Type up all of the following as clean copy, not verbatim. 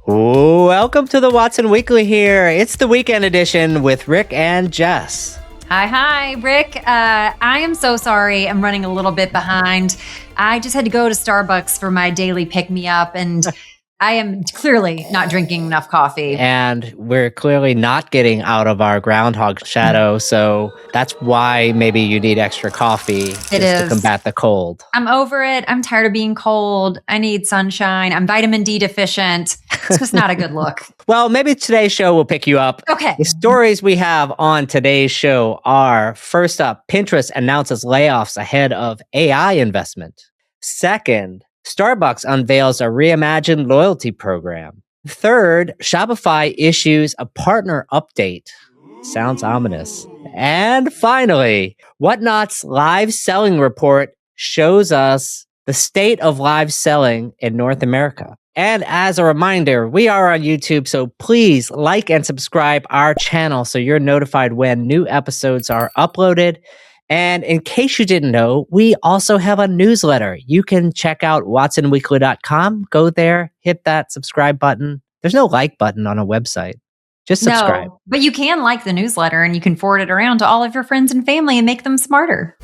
Welcome to the Watson Weekly here. It's the weekend edition with Rick and Jess. Hi, Rick. I am so sorry. I'm running a little bit behind. I just had to go to Starbucks for my daily pick-me-up, and I am clearly not drinking enough coffee. And we're clearly not getting out of our groundhog shadow, so that's why maybe you need extra coffee to combat the cold. I'm over it. I'm tired of being cold. I need sunshine. I'm vitamin D deficient. It's just not a good look. Well, maybe today's show will pick you up. Okay. The stories we have on today's show are, first up, Pinterest announces layoffs ahead of AI investment. Second, Starbucks unveils a reimagined loyalty program. Third, Shopify issues a partner update. Sounds ominous. And finally, Whatnot's live selling report shows us the state of live selling in North America. And as a reminder, we are on YouTube, so please like and subscribe our channel so you're notified when new episodes are uploaded. And in case you didn't know, we also have a newsletter. You can check out watsonweekly.com. Go there, hit that subscribe button. There's no like button on a website. Just subscribe. No, but you can like the newsletter and you can forward it around to all of your friends and family and make them smarter.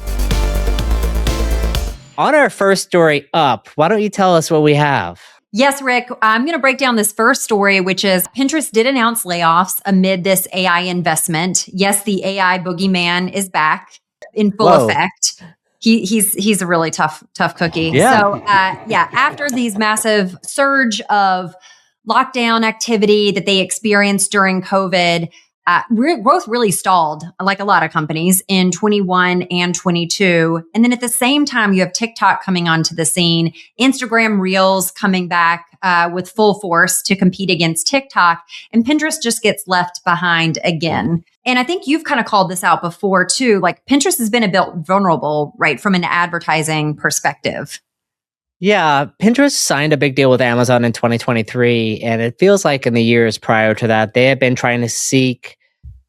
On our first story up, why don't you tell us what we have? Yes, Rick, I'm going to break down this first story, which is Pinterest did announce layoffs amid this AI investment. Yes, the AI boogeyman is back in full effect. He's a really tough cookie. Yeah. So after these massive surge of lockdown activity that they experienced during COVID, growth really stalled, like a lot of companies, in 21 and 22. And then at the same time, you have TikTok coming onto the scene, Instagram Reels coming back with full force to compete against TikTok, and Pinterest just gets left behind again. And I think you've kind of called this out before too, like Pinterest has been a bit vulnerable, right, from an advertising perspective. Yeah, Pinterest signed a big deal with Amazon in 2023, and it feels like in the years prior to that, they have been trying to seek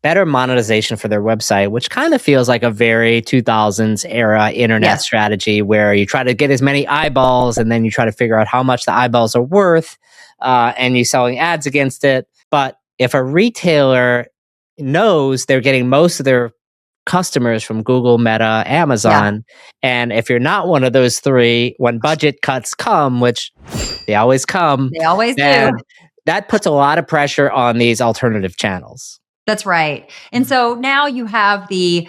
better monetization for their website, which kind of feels like a very 2000s era internet strategy where you try to get as many eyeballs and then you try to figure out how much the eyeballs are worth, and you're selling ads against it. But if a retailer knows they're getting most of their customers from Google, Meta, Amazon. And if you're not one of those three, when budget cuts come, which they always come, they always do, that puts a lot of pressure on these alternative channels. That's right. And so now you have the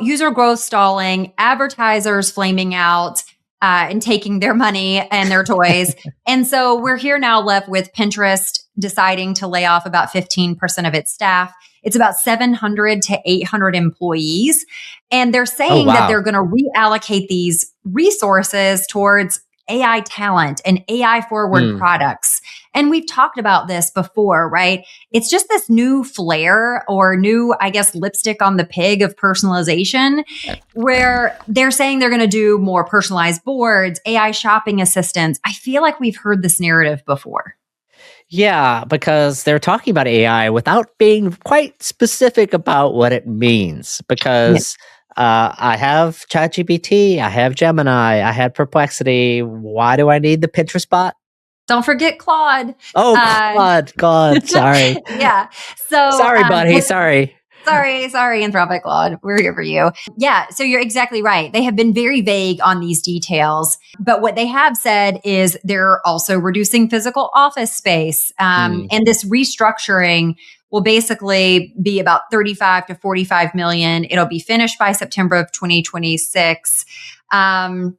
user growth stalling, advertisers flaming out, and taking their money and their toys. And so we're here now left with Pinterest deciding to lay off about 15% of its staff. It's about 700 to 800 employees. And they're saying that they're going to reallocate these resources towards AI talent and AI forward products. And we've talked about this before, right? It's just this new flair or new, I guess, lipstick on the pig of personalization, where they're saying they're going to do more personalized boards, AI shopping assistants. I feel like we've heard this narrative before. Yeah, because they're talking about AI without being quite specific about what it means. Because I have ChatGPT, I have Gemini, I have Perplexity. Why do I need the Pinterest bot? Don't forget Claude. Oh, Claude. Sorry. Yeah. So sorry, buddy. Sorry, Anthropic Claude. We're here for you. Yeah. So you're exactly right. They have been very vague on these details, but what they have said is they're also reducing physical office space. And this restructuring will basically be about 35 to 45 million. It'll be finished by September of 2026. I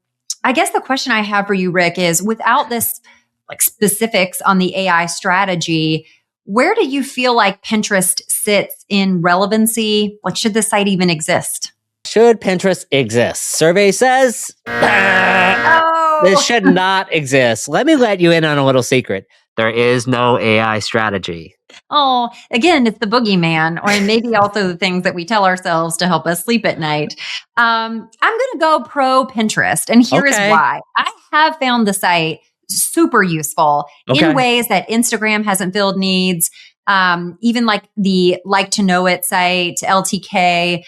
guess the question I have for you, Rick, is without this like specifics on the AI strategy, where do you feel like Pinterest sits in relevancy? Like, should the site even exist? Should Pinterest exist? Survey says this should not exist. Let me let you in on a little secret. There is no AI strategy. Oh, again, it's the boogeyman, or maybe also the things that we tell ourselves to help us sleep at night. I'm going to go pro Pinterest, and here is why. I have found the site super useful in ways that Instagram hasn't filled needs. Even like the Like to Know It site, LTK.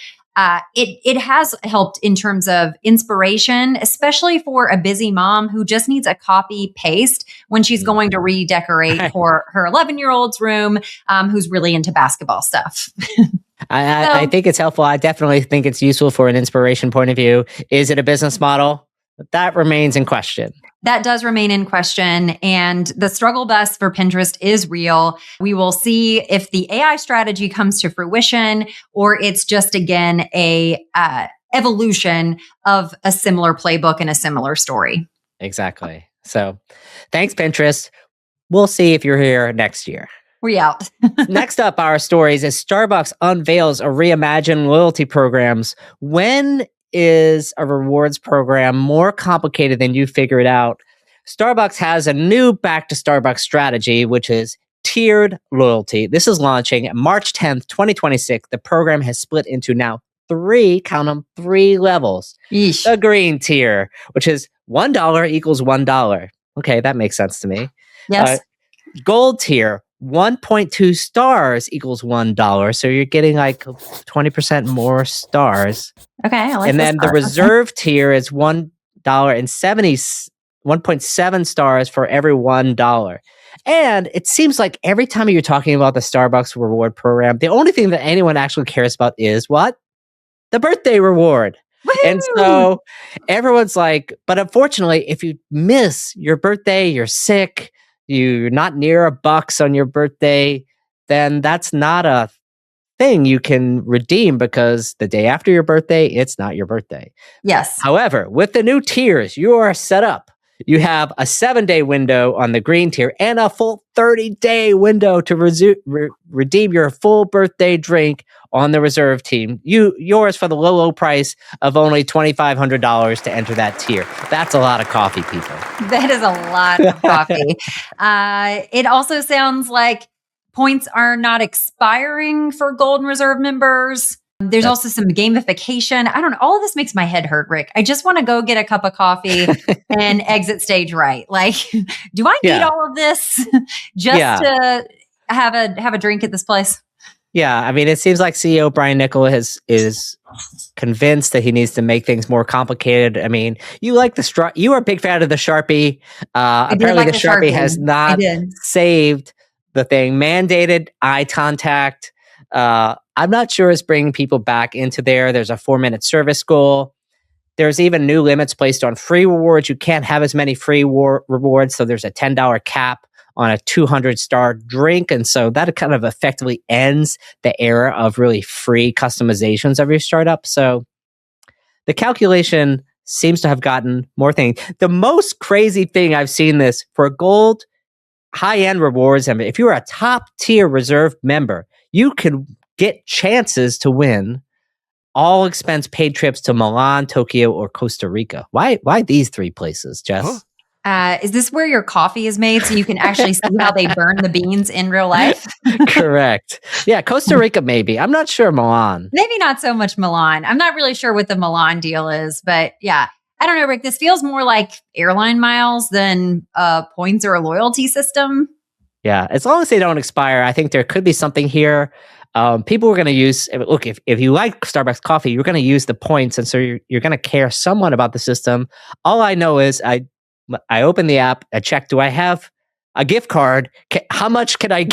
it has helped in terms of inspiration, especially for a busy mom who just needs a copy paste when she's going to redecorate for her 11-year-old's room, who's really into basketball stuff. I think it's helpful. I definitely think it's useful for an inspiration point of view. Is it a business model? That remains in question. That does remain in question. And the struggle bus for Pinterest is real. We will see if the AI strategy comes to fruition or it's just, again, a evolution of a similar playbook and a similar story. Exactly. So thanks, Pinterest. We'll see if you're here next year. We out. Next up, our stories is Starbucks unveils a reimagined loyalty programs. When is a rewards program more complicated than you figured out? Starbucks has a new back to Starbucks strategy, which is tiered loyalty. This is launching March 10th, 2026. The program has split into now three levels. Yeesh. The green tier, which is $1 equals $1. Okay, that makes sense to me. Yes. Gold tier, 1.2 stars equals $1. So you're getting like 20% more stars. Okay. I like and then the part. reserve tier is $1.7 stars for every $1. And it seems like every time you're talking about the Starbucks reward program, the only thing that anyone actually cares about is what? The birthday reward. Woo-hoo! And so everyone's like, but unfortunately, if you miss your birthday, you're sick, you're not near $1 on your birthday, then that's not a thing you can redeem because the day after your birthday, it's not your birthday. Yes. However, with the new tiers, you are set up. You have a 7-day window on the green tier and a full 30-day window to redeem your full birthday drink on the reserve team. Yours for the low price of only $2,500 to enter that tier. That's a lot of coffee, people. That is a lot of coffee. It also sounds like points are not expiring for Gold and Reserve members. There's also some gamification. I don't know. All of this makes my head hurt, Rick. I just want to go get a cup of coffee and exit stage right. Like, do I need all of this just to have a drink at this place? Yeah, I mean, it seems like CEO Brian Niccol is convinced that he needs to make things more complicated. I mean, you like you are a big fan of the Sharpie. Apparently, the Sharpie has not saved the thing. Mandated eye contact. I'm not sure it's bringing people back into there. There's a 4-minute service goal. There's even new limits placed on free rewards. You can't have as many free rewards. So there's a $10 cap on a 200-star drink. And so that kind of effectively ends the era of really free customizations of your startup. So the calculation seems to have gotten more things. The most crazy thing I've seen this for gold high-end rewards. I mean, if you're a top-tier reserve member, you can get chances to win all expense paid trips to Milan, Tokyo, or Costa Rica. Why these 3 places, Jess? Is this where your coffee is made so you can actually see how they burn the beans in real life? Correct. Yeah, Costa Rica maybe. I'm not sure Milan. Maybe not so much Milan. I'm not really sure what the Milan deal is, but yeah. I don't know, Rick. This feels more like airline miles than points or a loyalty system. Yeah, as long as they don't expire, I think there could be something here. People are going to use, look, if you like Starbucks coffee, you're going to use the points. And so you're going to care somewhat about the system. All I know is I open the app, I check, do I have a gift card? How much can I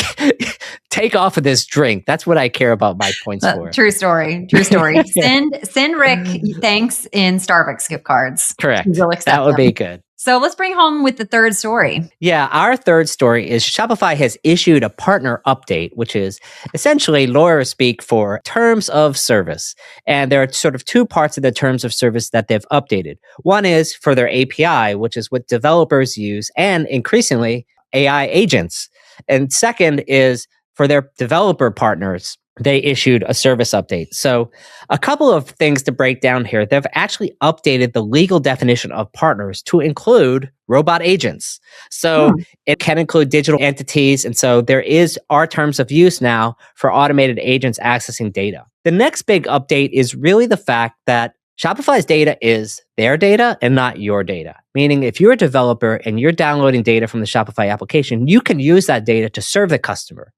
take off of this drink? That's what I care about my points for. True story. Send Rick thanks in Starbucks gift cards. Correct. We'll accept that would them. be good. So let's bring home with the third story. Yeah, our third story is Shopify has issued a partner update, which is essentially lawyer speak for terms of service. And there are sort of 2 parts of the terms of service that they've updated. One is for their API, which is what developers use, and increasingly AI agents. And second is for their developer partners. They issued a service update. So a couple of things to break down here. They've actually updated the legal definition of partners to include robot agents. So it can include digital entities. And so there are terms of use now for automated agents accessing data. The next big update is really the fact that Shopify's data is their data and not your data. Meaning if you're a developer and you're downloading data from the Shopify application, you can use that data to serve the customer.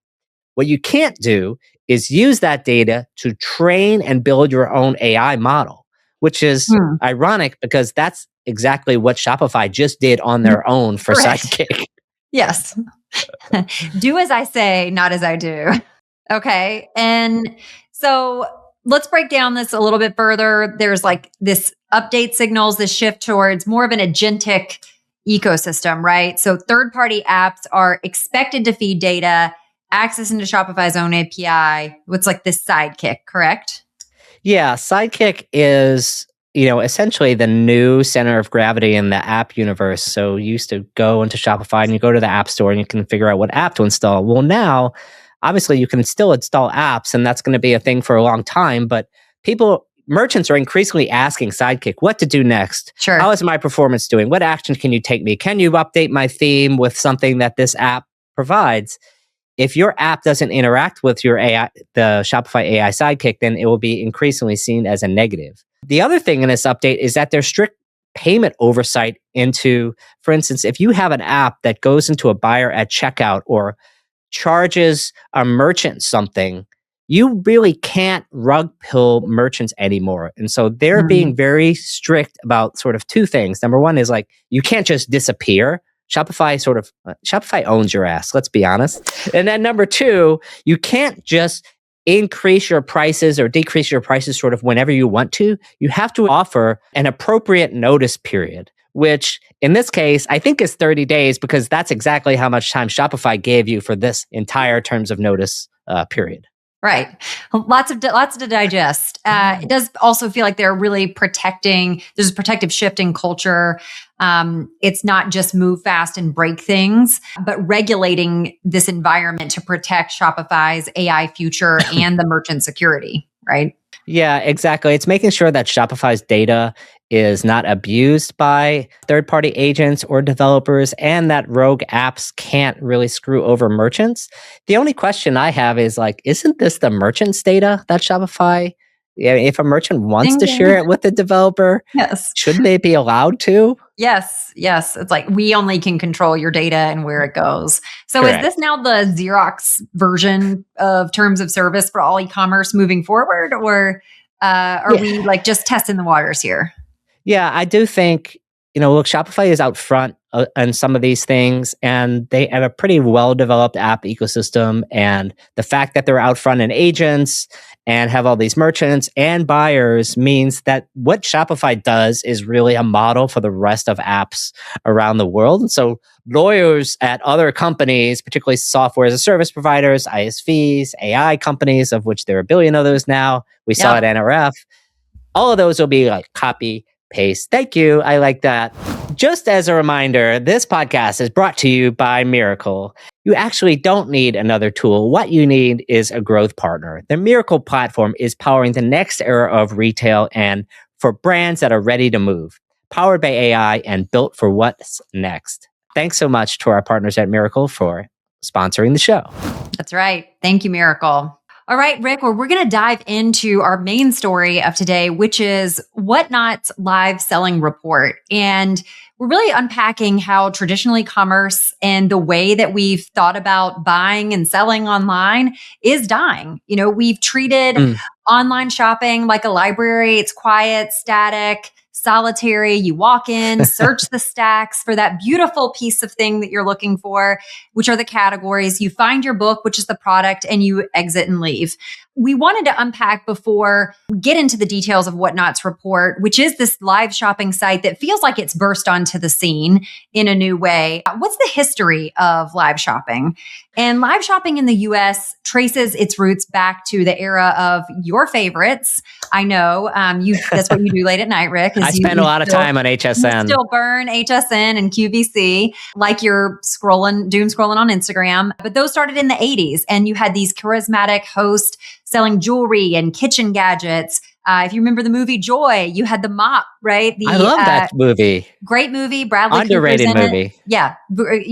What you can't do is use that data to train and build your own AI model, which is ironic because that's exactly what Shopify just did on their own for Sidekick. Yes. Do as I say, not as I do. Okay. And so let's break down this a little bit further. There's like this update signals, this shift towards more of an agentic ecosystem, right? So third-party apps are expected to feed data, access into Shopify's own API. What's like this Sidekick, correct? Yeah, Sidekick is, essentially the new center of gravity in the app universe. So you used to go into Shopify and you go to the App Store and you can figure out what app to install. Well, now, obviously, you can still install apps, and that's going to be a thing for a long time. But merchants are increasingly asking Sidekick what to do next. Sure. How is my performance doing? What action can you take me? Can you update my theme with something that this app provides? If your app doesn't interact with your AI, the Shopify AI Sidekick, then it will be increasingly seen as a negative. The other thing in this update is that there's strict payment oversight into, for instance, if you have an app that goes into a buyer at checkout or charges a merchant something, you really can't rug pull merchants anymore. And so they're being very strict about sort of two things. Number one is like, you can't just disappear. Shopify owns your ass, let's be honest. And then number two, you can't just increase your prices or decrease your prices sort of whenever you want to. You have to offer an appropriate notice period, which in this case, I think is 30 days because that's exactly how much time Shopify gave you for this entire terms of notice period. Right. Lots to digest. It does also feel like they're really protecting, there's a protective shift in culture. It's not just move fast and break things, but regulating this environment to protect Shopify's AI future and the merchant security, right? Yeah, exactly. It's making sure that Shopify's data is not abused by third-party agents or developers and that rogue apps can't really screw over merchants. The only question I have is like, isn't this the merchant's data that Shopify, if a merchant wants to share it with the developer, yes, shouldn't they be allowed to? Yes. It's like we only can control your data and where it goes. So Correct. Is this now the Xerox version of terms of service for all e-commerce moving forward? Or are we like just testing the waters here? Yeah, I do think, look, Shopify is out front on some of these things, and they have a pretty well-developed app ecosystem. And the fact that they're out front in agents and have all these merchants and buyers means that what Shopify does is really a model for the rest of apps around the world. And so lawyers at other companies, particularly software as a service providers, ISVs, AI companies, of which there are a billion of those now, we saw at NRF, all of those will be like copy, paste. Thank you. I like that. Just as a reminder, this podcast is brought to you by Miracle. You actually don't need another tool. What you need is a growth partner. The Miracle platform is powering the next era of retail and for brands that are ready to move, powered by AI and built for what's next. Thanks so much to our partners at Miracle for sponsoring the show. That's right. Thank you, Miracle. All right, Rick, well, we're going to dive into our main story of today, which is Whatnot's live selling report. And we're really unpacking how traditional e-commerce and the way that we've thought about buying and selling online is dying. We've treated online shopping like a library. It's quiet, static, solitary. You walk in, search the stacks for that beautiful piece of thing that you're looking for, which are the categories. You find your book, which is the product, and you exit and leave. We wanted to unpack before we get into the details of Whatnot's report, which is this live shopping site that feels like it's burst onto the scene in a new way. What's the history of live shopping? And live shopping in the US traces its roots back to the era of your favorites. I know that's what you do late at night, Rick. I spend a lot of time on HSN. You still burn HSN and QVC like you're doom scrolling on Instagram. But those started in the 80s, and you had these charismatic hosts selling jewelry and kitchen gadgets. If you remember the movie Joy, you had the mop, right? I love that movie. Great movie. Bradley underrated Cooper's in movie. It. Yeah,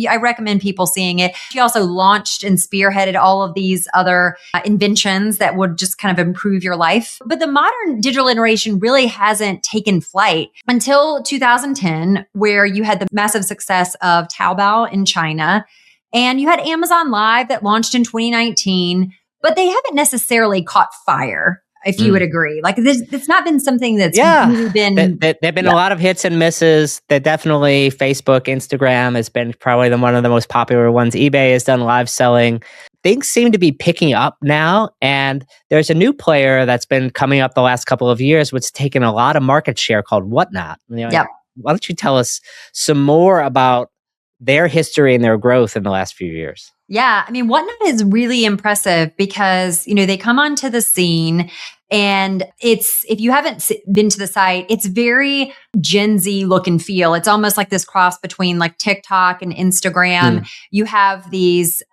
I recommend people seeing it. She also launched and spearheaded all of these other inventions that would just kind of improve your life. But the modern digital iteration really hasn't taken flight until 2010, where you had the massive success of Taobao in China, and you had Amazon Live that launched in 2019. but they haven't necessarily caught fire, if you would agree. Like it's not been something that's really been... There've been a lot of hits and misses. That definitely Facebook, Instagram has been probably one of the most popular ones. eBay has done live selling. Things seem to be picking up now, and there's a new player that's been coming up the last couple of years, which has taken a lot of market share, called Whatnot. Why don't you tell us some more about their history and their growth in the last few years? Yeah, I mean, Whatnot is really impressive because, they come onto the scene, and if you haven't been to the site, it's very Gen Z look and feel. It's almost like this cross between like TikTok and Instagram. You have these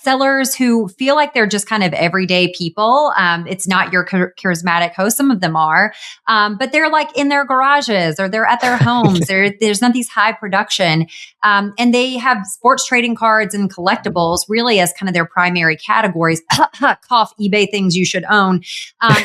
sellers who feel like they're just kind of everyday people. It's not your charismatic host. Some of them are, but they're like in their garages or they're at their homes. There's not these high production. And they have sports trading cards and collectibles really as kind of their primary categories. Cough, eBay things you should own,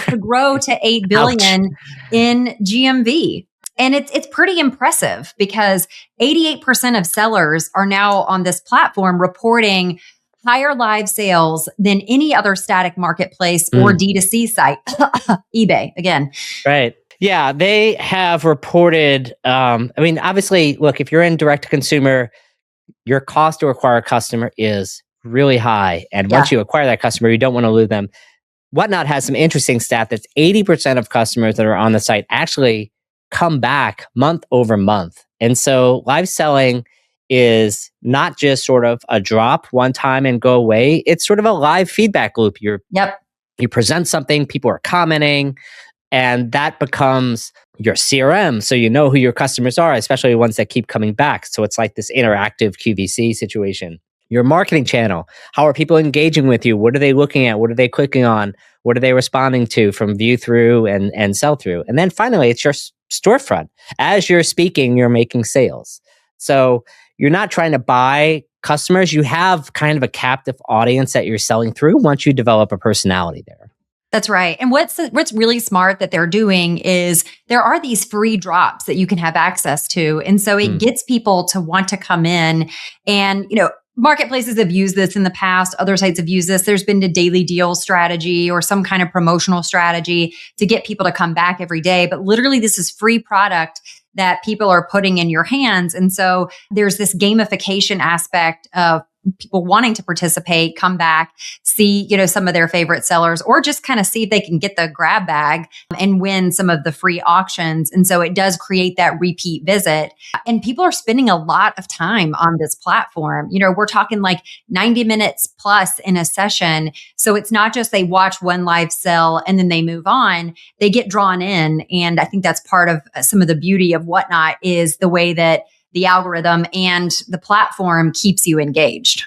to grow to 8 billion in GMV. And it's pretty impressive because 88% of sellers are now on this platform reporting higher live sales than any other static marketplace or D2C site. eBay again. Right. Yeah, they have reported, obviously, look, if you're in direct to consumer, your cost to acquire a customer is really high. And once you acquire that customer, you don't want to lose them. Whatnot has some interesting stat that's 80% of customers that are on the site actually come back month over month. And so live selling is not just sort of a drop one time and go away. It's sort of a live feedback loop. You present something, people are commenting, and that becomes your CRM. So you know who your customers are, especially ones that keep coming back. So it's like this interactive QVC situation. Your marketing channel. How are people engaging with you? What are they looking at? What are they clicking on? What are they responding to from view through and sell through? And then finally, it's your storefront. As you're speaking, you're making sales. So you're not trying to buy customers. You have kind of a captive audience that you're selling through once you develop a personality there. That's right. And what's really smart that they're doing is there are these free drops that you can have access to. And so it gets people to want to come in and, marketplaces have used this in the past. Other sites have used this. There's been a daily deal strategy or some kind of promotional strategy to get people to come back every day. But literally, this is free product that people are putting in your hands. And so there's this gamification aspect of people wanting to participate, come back, see, some of their favorite sellers, or just kind of see if they can get the grab bag and win some of the free auctions. And so it does create that repeat visit. And people are spending a lot of time on this platform. We're talking like 90 minutes plus in a session. So it's not just they watch one live sell and then they move on. They get drawn in. And I think that's part of some of the beauty of Whatnot is the way that the algorithm and the platform keeps you engaged.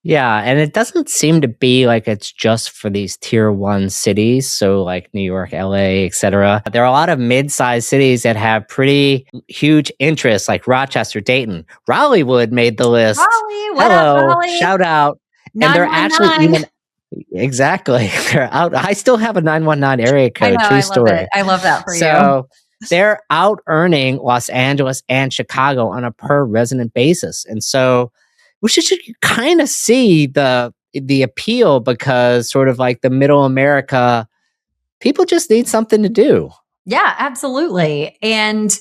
Yeah, and it doesn't seem to be like it's just for these tier 1 cities, so like New York, LA, etc. There are a lot of mid-sized cities that have pretty huge interests, like Rochester, Dayton. Raleighwood made the list. Raleigh, what Hello, up, Raleigh? Shout out. And they're actually even... Exactly. They're out. I still have a 919 area code. I know, True I story. love it. I love that for you. So they're out earning Los Angeles and Chicago on a per resident basis. And so we should kind of see the appeal because sort of like the middle America, people just need something to do. Yeah, absolutely. And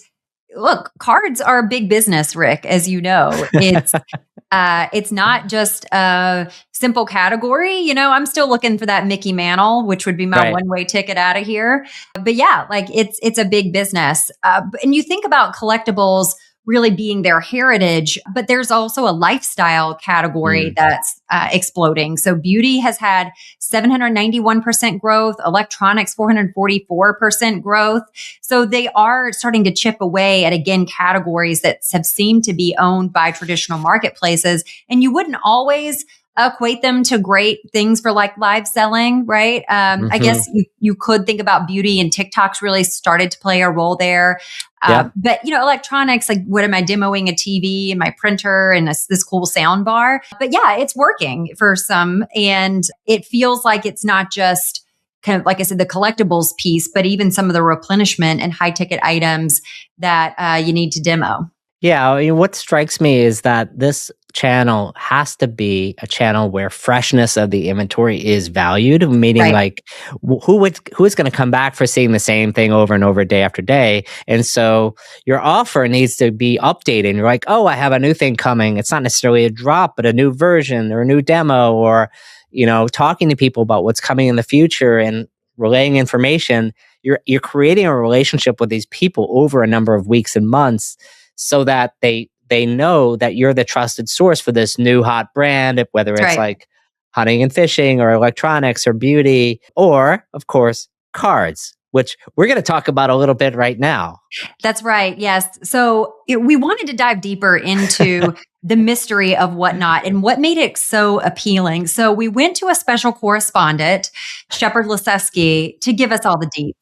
look, cards are a big business, Rick, as you know. It's not just a simple category. I'm still looking for that Mickey Mantle, which would be my one-way ticket out of here. But yeah, like it's a big business. And you think about collectibles really being their heritage, but there's also a lifestyle category that's exploding. So beauty has had 791% growth, electronics 444% growth. So they are starting to chip away at, again, categories that have seemed to be owned by traditional marketplaces. And you wouldn't always equate them to great things for like live selling, right? I guess you could think about beauty, and TikTok's really started to play a role there. But electronics, like what am I demoing? A TV and my printer and this cool sound bar. But yeah, it's working for some. And it feels like it's not just kind of, like I said, the collectibles piece, but even some of the replenishment and high ticket items that you need to demo. Yeah, what strikes me is that this channel has to be a channel where freshness of the inventory is valued, meaning Right. like who is going to come back for seeing the same thing over and over day after day. And so your offer needs to be updated. You're like, oh, I have a new thing coming. It's not necessarily a drop, but a new version or a new demo, or talking to people about what's coming in the future and relaying information. You're creating a relationship with these people over a number of weeks and months, so that they know that you're the trusted source for this new hot brand, whether That's it's right. like hunting and fishing or electronics or beauty, or of course, cards, which we're going to talk about a little bit right now. That's right. Yes. So we wanted to dive deeper into the mystery of Whatnot and what made it so appealing. So we went to a special correspondent, Shephard Lesesky, to give us all the deets.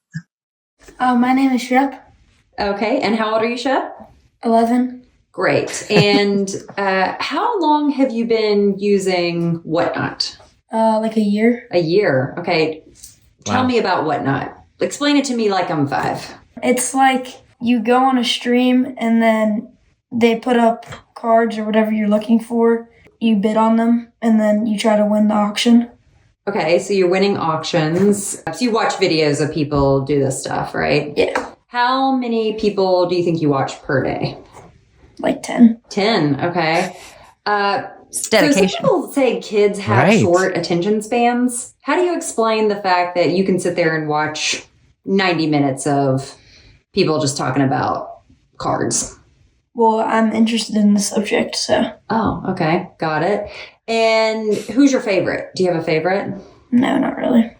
My name is Shep. Okay. And how old are you, Shep? 11. Great. And how long have you been using Whatnot? Like a year. A year. Okay. Tell Wow. me about Whatnot. Explain it to me like I'm 5. It's like you go on a stream and then they put up cards or whatever you're looking for. You bid on them and then you try to win the auction. Okay. So you're winning auctions. So you watch videos of people do this stuff, right? Yeah. How many people do you think you watch per day? Like 10. 10. Okay. Dedication. So some people say kids have Right. short attention spans. How do you explain the fact that you can sit there and watch 90 minutes of people just talking about cards? Well, I'm interested in the subject, so Oh, okay. Got it. And who's your favorite? Do you have a favorite? no, not really.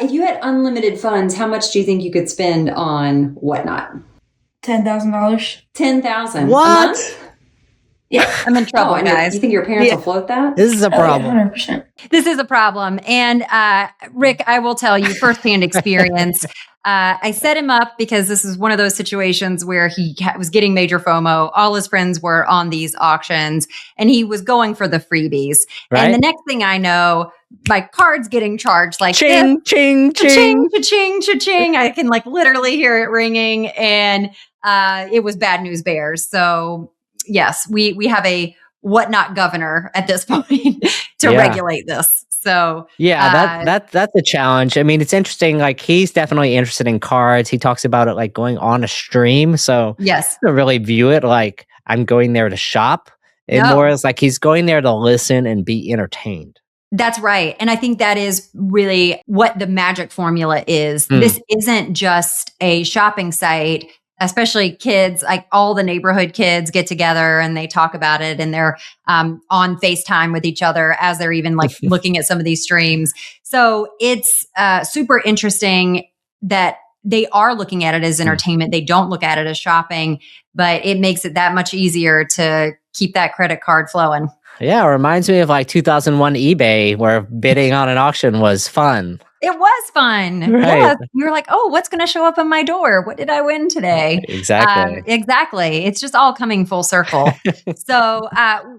If you had unlimited funds, how much do you think you could spend on Whatnot? $10,000. $10,000 What? a month? Yeah. I'm in trouble, and guys. You think your parents Yeah. will float that? This is a problem. 100%. This is a problem. And Rick, I will tell you firsthand experience. I set him up because this is one of those situations where he was getting major FOMO. All his friends were on these auctions and he was going for the freebies. Right? And the next thing I know, my card's getting charged like Ching, ching, this. ching. Cha-ching, cha-ching, cha-ching. I can like literally hear it ringing. And it was bad news bears. So yes, we have a Whatnot governor at this point to Yeah. regulate this. So Yeah, that's a challenge. I mean, it's interesting. Like, he's definitely interested in cards. He talks about it like going on a stream. So yes, I don't really view it like I'm going there to shop. It No. more is like he's going there to listen and be entertained. that's right. And I think that is really what the magic formula is. Mm. This isn't just a shopping site, especially kids, like all the neighborhood kids get together and they talk about it and they're on FaceTime with each other as they're even like looking at some of these streams. So it's super interesting that they are looking at it as entertainment. They don't look at it as shopping, but it makes it that much easier to keep that credit card flowing. Yeah, it reminds me of like 2001 eBay, where bidding on an auction was fun. It was fun. Right. Yeah. You were like, oh, what's going to show up on my door? What did I win today? Exactly. Exactly. It's just all coming full circle. So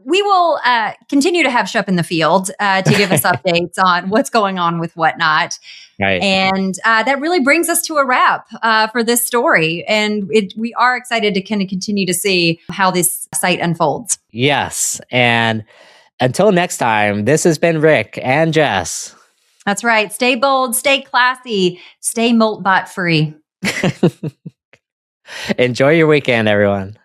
we will continue to have Shep in the field to give us updates on what's going on with Whatnot. Right. And that really brings us to a wrap for this story. And we are excited to kind of continue to see how this site unfolds. Yes. And until next time, this has been Rick and Jess. That's right. Stay bold, stay classy, stay Moltbot free. Enjoy your weekend, everyone.